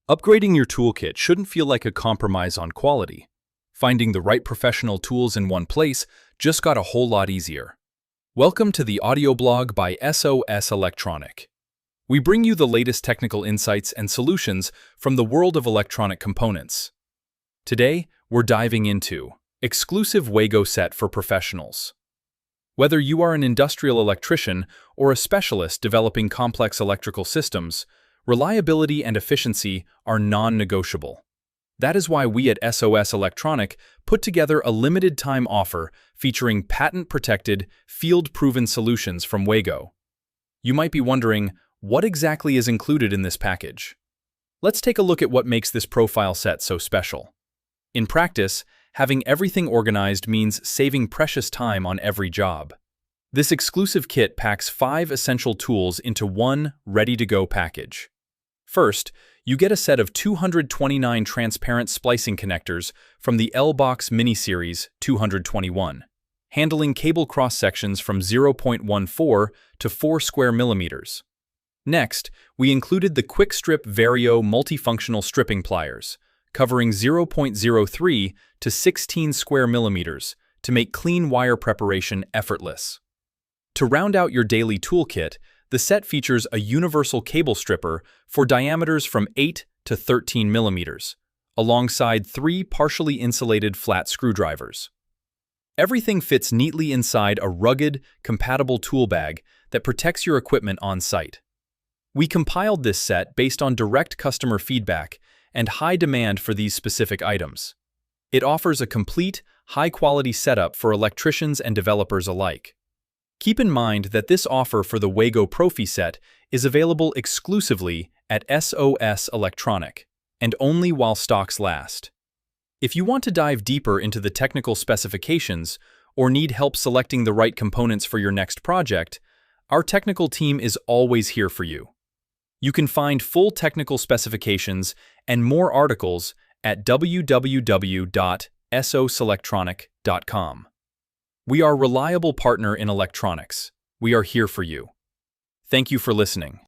Upgrading your toolkit shouldn't feel like a compromise on quality. Finding the right professional tools in one place just got a whole lot easier. Welcome to the audio blog by SOS Electronic. We bring you the latest technical insights and solutions from the world of electronic components. Today, we're diving into exclusive Wago set for professionals. Whether you are an industrial electrician or a specialist developing complex electrical systems, reliability and efficiency are non-negotiable. That is why we at SOS Electronic put together a limited-time offer featuring patent-protected, field-proven solutions from Wago. You might be wondering, what exactly is included in this package? Let's take a look at what makes this profile set so special. In practice, having everything organized means saving precious time on every job. This exclusive kit packs 5 essential tools into one ready-to-go package. First, you get a set of 229 transparent splicing connectors from the L-Box Mini-Series 221, handling cable cross-sections from 0.14 to 4 square millimeters. Next, we included the Quick Strip Vario multifunctional stripping pliers, covering 0.03 to 16 square millimeters to make clean wire preparation effortless. To round out your daily toolkit, the set features a universal cable stripper for diameters from 8 to 13 millimeters, alongside 3 partially insulated flat screwdrivers. Everything fits neatly inside a rugged, compatible tool bag that protects your equipment on site. We compiled this set based on direct customer feedback and high demand for these specific items. It offers a complete, high-quality setup for electricians and developers alike. Keep in mind that this offer for the Wago Profi set is available exclusively at SOS Electronic, and only while stocks last. If you want to dive deeper into the technical specifications or need help selecting the right components for your next project, our technical team is always here for you. You can find full technical specifications and more articles at www.soselectronic.com. We are a reliable partner in electronics. We are here for you. Thank you for listening.